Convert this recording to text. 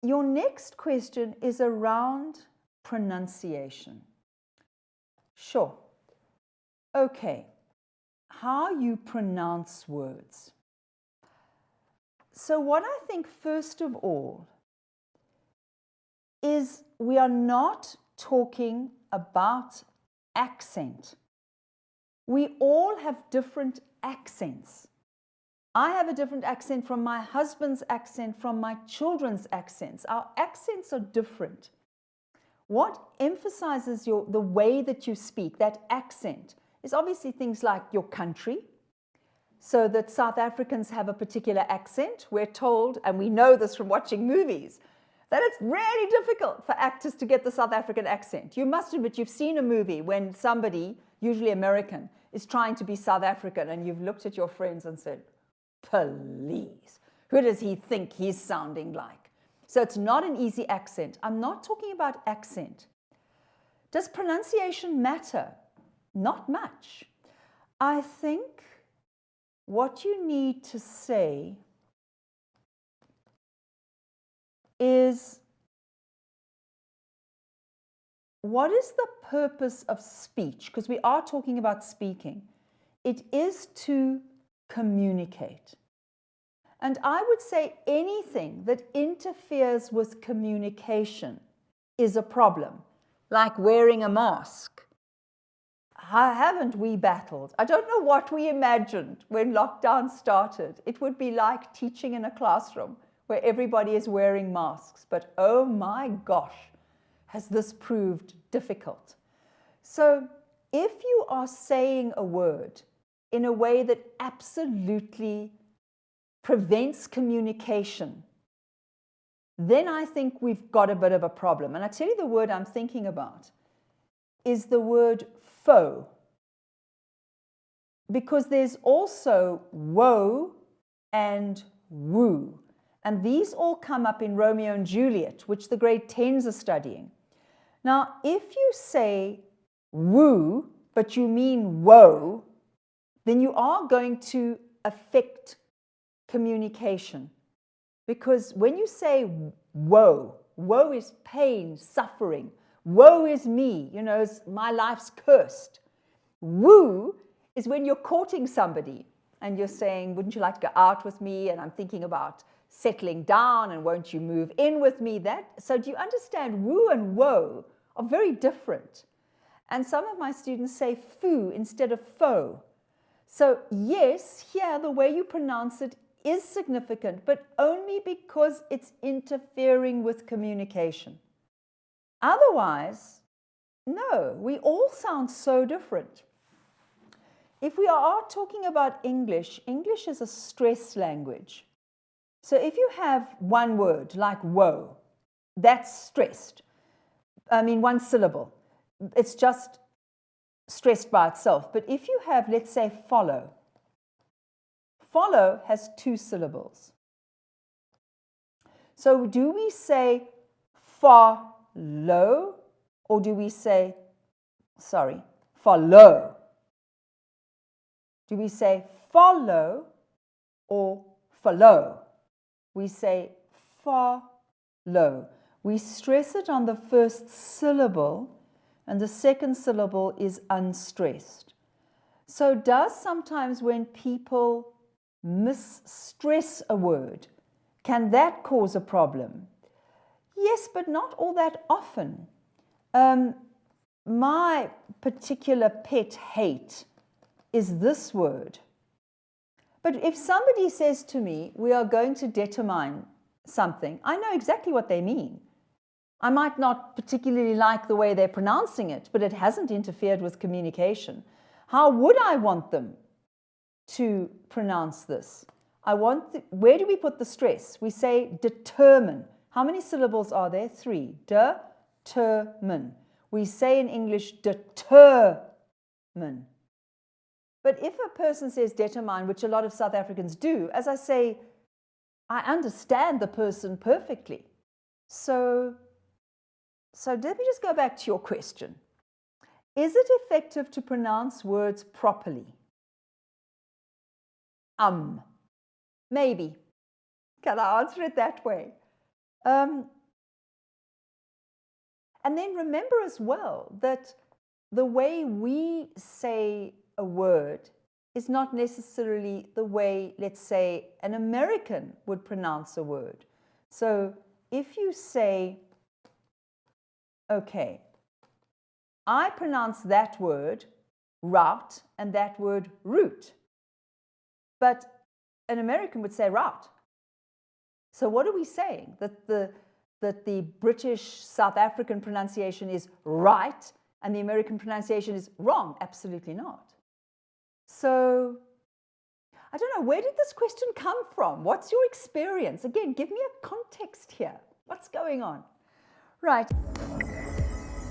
your next question is around pronunciation. Sure. Okay. How you pronounce words. So what I think first of all is we are not talking about accent. We all have different accents. I have a different accent from my husband's accent, from my children's accents. Our accents are different. What emphasizes the way that you speak, that accent, is obviously things like your country. So that South Africans have a particular accent. We're told, and we know this from watching movies, that it's really difficult for actors to get the South African accent. You must admit you've seen a movie when somebody, usually American, is trying to be South African, and you've looked at your friends and said, please, who does he think he's sounding like? So it's not an easy accent. I'm not talking about accent. Does pronunciation matter? Not much. I think what you need to say is, what is the purpose of speech? Because we are talking about speaking. It is to communicate. And I would say anything that interferes with communication is a problem, like wearing a mask. Haven't we battled? I don't know what we imagined when lockdown started. It would be like teaching in a classroom where everybody is wearing masks. But oh my gosh, has this proved difficult. So if you are saying a word in a way that absolutely prevents communication, then I think we've got a bit of a problem. And I tell you, the word I'm thinking about is the word foe. Because there's also woe and woo. And these all come up in Romeo and Juliet, which the grade 10s are studying. Now, if you say woo, but you mean woe, then you are going to affect communication. Because when you say woe, woe is pain, suffering. Woe is me, you know, my life's cursed. Woo is when you're courting somebody and you're saying, wouldn't you like to go out with me? And I'm thinking about settling down, and won't you move in with me? So do you understand, woo and woe are very different. And some of my students say foo instead of foe. So yes, here the way you pronounce it is significant, but only because it's interfering with communication. Otherwise, no, we all sound so different. If we are talking about English, English is a stress language. So if you have one word like woe, that's stressed. I mean, one syllable. It's just stressed by itself. But if you have, let's say, follow. Follow has two syllables. So do we say follow, or do we say, follow? Do we say follow or follow? We say follow. We stress it on the first syllable, and the second syllable is unstressed. So does sometimes when people misstress a word, can that cause a problem? Yes, but not all that often. My particular pet hate is this word. But if somebody says to me, we are going to determine something, I know exactly what they mean. I might not particularly like the way they're pronouncing it, but it hasn't interfered with communication. How would I want them to pronounce this? Where do we put the stress? We say determine. How many syllables are there? 3. Determine. We say in English determine. But if a person says determine, which a lot of South Africans do, as I say, I understand the person perfectly. So let me just go back to your question. Is it effective to pronounce words properly? Maybe. Can I answer it that way? And then remember as well that the way we say a word is not necessarily the way, let's say, an American would pronounce a word. So if you say, okay, I pronounce that word route and that word route, but an American would say route. So what are we saying? That the British South African pronunciation is right and the American pronunciation is wrong? Absolutely not. So I don't know, where did this question come from? What's your experience? Again, give me a context here. What's going on? Right.